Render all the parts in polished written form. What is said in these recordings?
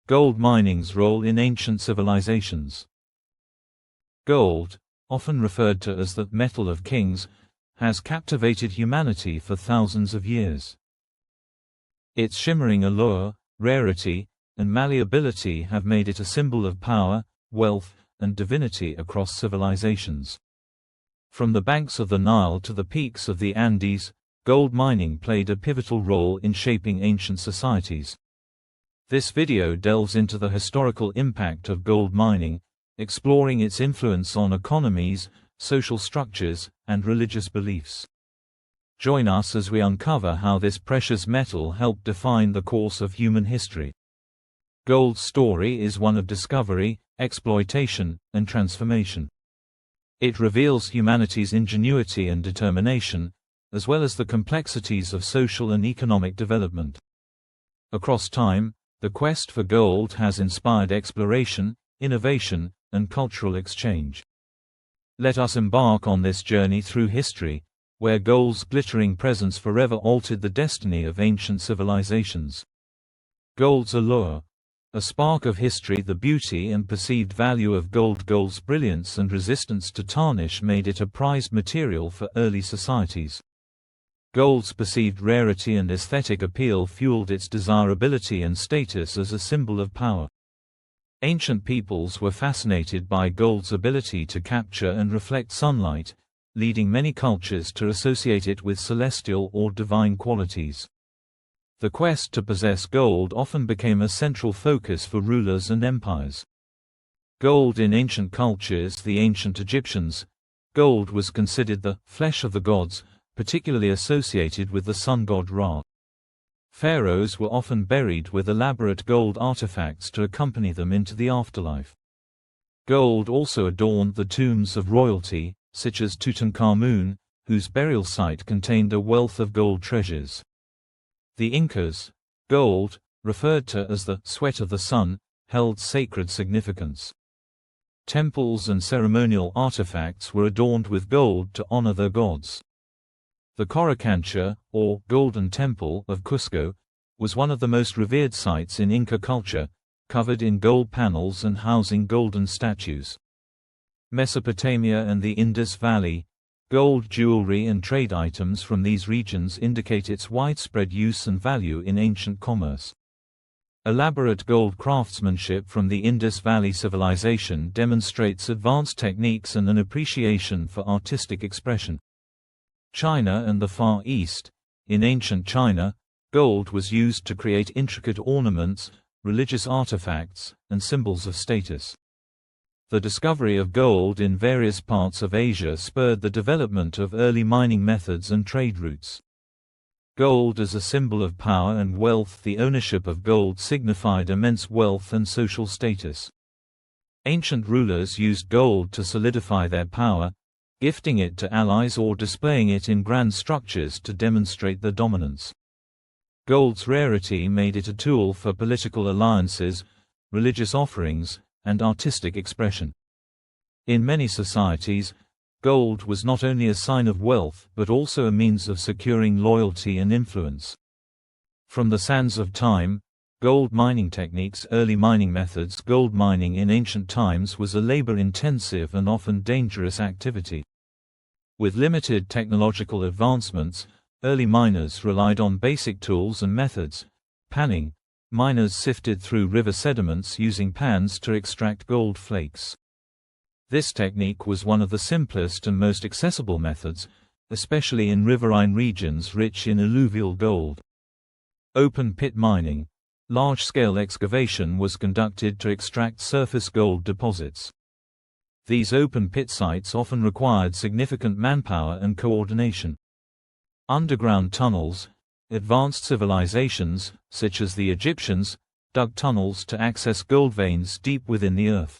Gold mining's role in ancient civilizations. Gold, often referred to as the metal of kings, has captivated humanity for thousands of years. Its shimmering allure, rarity, and malleability have made it a symbol of power, wealth, and divinity across civilizations. From the banks of the Nile to the peaks of the Andes, gold mining played a pivotal role in shaping ancient societies. This video delves into the historical impact of gold mining, exploring its influence on economies, social structures, and religious beliefs. Join us as we uncover how this precious metal helped define the course of human history. Gold's story is one of discovery, exploitation, and transformation. It reveals humanity's ingenuity and determination, as well as the complexities of social and economic development. Across time, the quest for gold has inspired exploration, innovation, and cultural exchange. Let us embark on this journey through history, where gold's glittering presence forever altered the destiny of ancient civilizations. Gold's allure. A spark of history. The beauty and perceived value of gold. Gold's brilliance and resistance to tarnish made it a prized material for early societies. Gold's perceived rarity and aesthetic appeal fueled its desirability and status as a symbol of power. Ancient peoples were fascinated by gold's ability to capture and reflect sunlight, leading many cultures to associate it with celestial or divine qualities. The quest to possess gold often became a central focus for rulers and empires. Gold in ancient cultures. The ancient Egyptians, gold was considered the flesh of the gods, particularly associated with the sun god Ra. Pharaohs were often buried with elaborate gold artifacts to accompany them into the afterlife. Gold also adorned the tombs of royalty, such as Tutankhamun, whose burial site contained a wealth of gold treasures. The Incas, gold, referred to as the sweat of the sun, held sacred significance. Temples and ceremonial artifacts were adorned with gold to honor their gods. The Coricancha, or Golden Temple of Cusco, was one of the most revered sites in Inca culture, covered in gold panels and housing golden statues. Mesopotamia and the Indus Valley, gold jewelry and trade items from these regions indicate its widespread use and value in ancient commerce. Elaborate gold craftsmanship from the Indus Valley civilization demonstrates advanced techniques and an appreciation for artistic expression. China and the Far East. In ancient China, gold was used to create intricate ornaments, religious artifacts, and symbols of status. The discovery of gold in various parts of Asia spurred the development of early mining methods and trade routes. Gold as a symbol of power and wealth. The ownership of gold signified immense wealth and social status. Ancient rulers used gold to solidify their power, gifting it to allies or displaying it in grand structures to demonstrate their dominance. Gold's rarity made it a tool for political alliances, religious offerings, and artistic expression. In many societies, gold was not only a sign of wealth but also a means of securing loyalty and influence. From the sands of time, gold mining techniques. Early mining methods. Gold mining in ancient times was a labor-intensive and often dangerous activity. With limited technological advancements, early miners relied on basic tools and methods. Panning. Miners sifted through river sediments using pans to extract gold flakes. This technique was one of the simplest and most accessible methods, especially in riverine regions rich in alluvial gold. Open pit mining. Large-scale excavation was conducted to extract surface gold deposits. These open pit sites often required significant manpower and coordination. Underground tunnels. Advanced civilizations, such as the Egyptians, dug tunnels to access gold veins deep within the earth.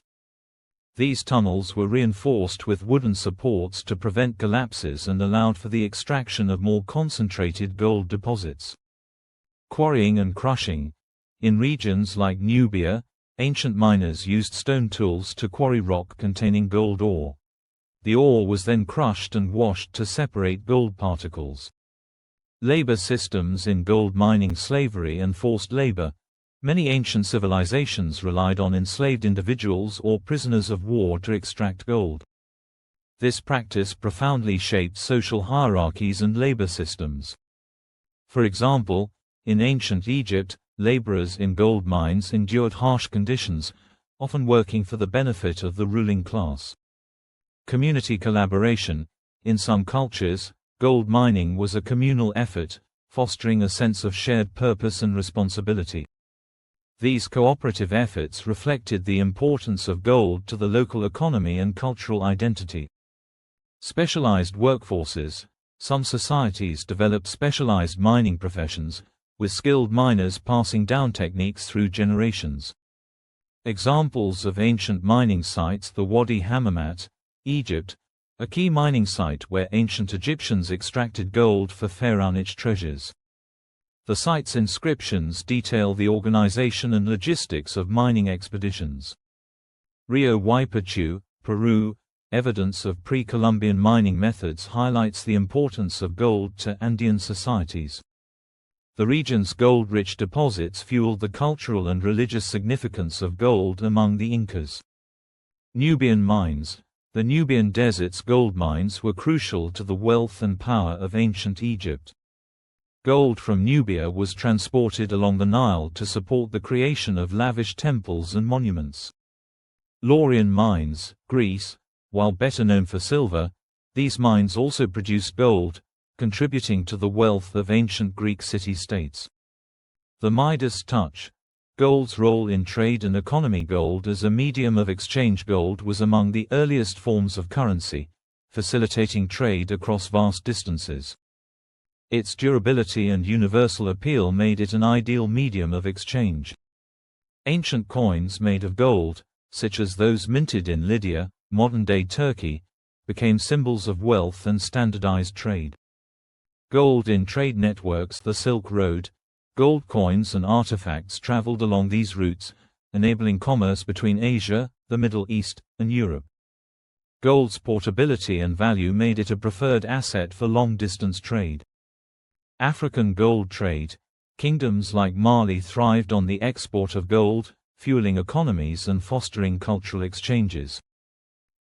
These tunnels were reinforced with wooden supports to prevent collapses and allowed for the extraction of more concentrated gold deposits. Quarrying and crushing. In regions like Nubia, ancient miners used stone tools to quarry rock containing gold ore. The ore was then crushed and washed to separate gold particles. Labor systems in gold mining. Slavery and forced labor. Many ancient civilizations relied on enslaved individuals or prisoners of war to extract gold. This practice profoundly shaped social hierarchies and labor systems. For example, in ancient Egypt, laborers in gold mines endured harsh conditions, often working for the benefit of the ruling class. Community collaboration. In some cultures, gold mining was a communal effort, fostering a sense of shared purpose and responsibility. These cooperative efforts reflected the importance of gold to the local economy and cultural identity. Specialized workforces. Some societies developed specialized mining professions, with skilled miners passing down techniques through generations. Examples of ancient mining sites: the Wadi Hammamat, Egypt, a key mining site where ancient Egyptians extracted gold for pharaonic treasures. The site's inscriptions detail the organization and logistics of mining expeditions. Rio Huaypachu, Peru, evidence of pre-Columbian mining methods highlights the importance of gold to Andean societies. The region's gold-rich deposits fueled the cultural and religious significance of gold among the Incas. Nubian mines. The Nubian desert's gold mines were crucial to the wealth and power of ancient Egypt. Gold from Nubia was transported along the Nile to support the creation of lavish temples and monuments. Laurian mines, Greece. While better known for silver, these mines also produced gold, contributing to the wealth of ancient Greek city-states. The Midas touch. Gold's role in trade and economy. Gold as a medium of exchange. Gold was among the earliest forms of currency, facilitating trade across vast distances. Its durability and universal appeal made it an ideal medium of exchange. Ancient coins made of gold, such as those minted in Lydia, modern-day Turkey, became symbols of wealth and standardized trade. Gold in trade networks. The Silk Road. Gold coins and artifacts traveled along these routes, enabling commerce between Asia, the Middle East, and Europe. Gold's portability and value made it a preferred asset for long-distance trade. African gold trade. Kingdoms like Mali thrived on the export of gold, fueling economies and fostering cultural exchanges.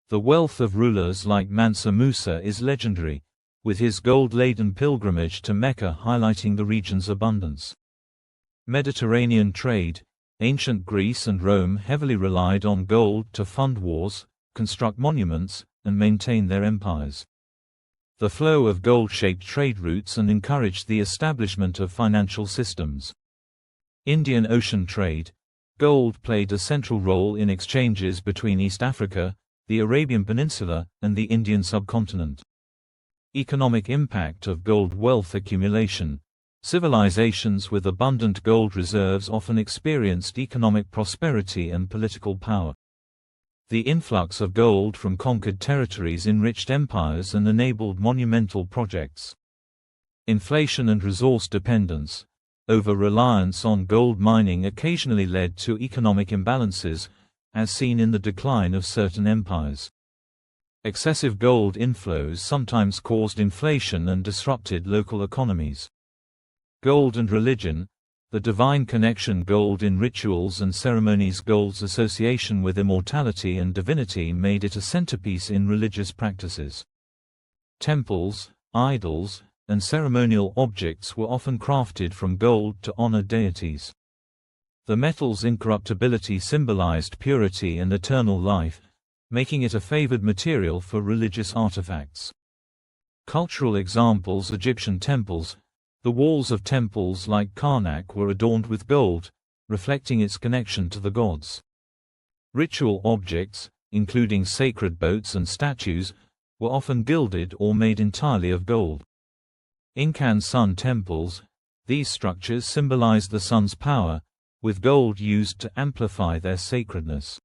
The wealth of rulers like Mansa Musa is legendary, with his gold-laden pilgrimage to Mecca highlighting the region's abundance. Mediterranean trade. Ancient Greece and Rome heavily relied on gold to fund wars, construct monuments, and maintain their empires. The flow of gold shaped trade routes and encouraged the establishment of financial systems. Indian Ocean trade. Gold played a central role in exchanges between East Africa, the Arabian Peninsula, and the Indian subcontinent. Economic impact of gold. Wealth accumulation. Civilizations with abundant gold reserves often experienced economic prosperity and political power. The influx of gold from conquered territories enriched empires and enabled monumental projects. Inflation and resource dependence. Over-reliance on gold mining occasionally led to economic imbalances, as seen in the decline of certain empires. Excessive gold inflows sometimes caused inflation and disrupted local economies. Gold and religion. The divine connection. Gold in rituals and ceremonies. Gold's association with immortality and divinity made it a centerpiece in religious practices. Temples, idols, and ceremonial objects were often crafted from gold to honor deities. The metal's incorruptibility symbolized purity and eternal life, making it a favored material for religious artifacts. Cultural examples. Egyptian temples. The walls of temples like Karnak were adorned with gold, reflecting its connection to the gods. Ritual objects, including sacred boats and statues, were often gilded or made entirely of gold. Incan sun temples. These structures symbolized the sun's power, with gold used to amplify their sacredness.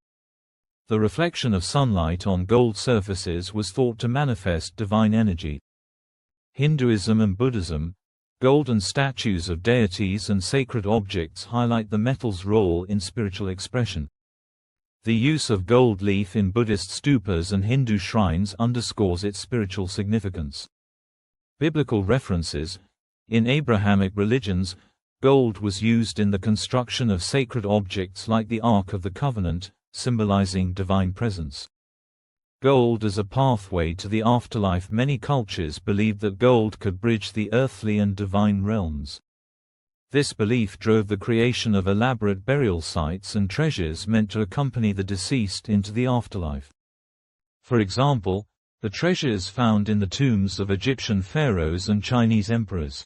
The reflection of sunlight on gold surfaces was thought to manifest divine energy. Hinduism and Buddhism. Golden statues of deities and sacred objects highlight the metal's role in spiritual expression. The use of gold leaf in Buddhist stupas and Hindu shrines underscores its spiritual significance. Biblical references. In Abrahamic religions, Gold was used in the construction of sacred objects like the Ark of the Covenant, symbolizing divine presence. Gold as a pathway to the afterlife. Many cultures believed that gold could bridge the earthly and divine realms. This belief drove the creation of elaborate burial sites and treasures meant to accompany the deceased into the afterlife. For example, the treasures found in the tombs of Egyptian pharaohs and Chinese emperors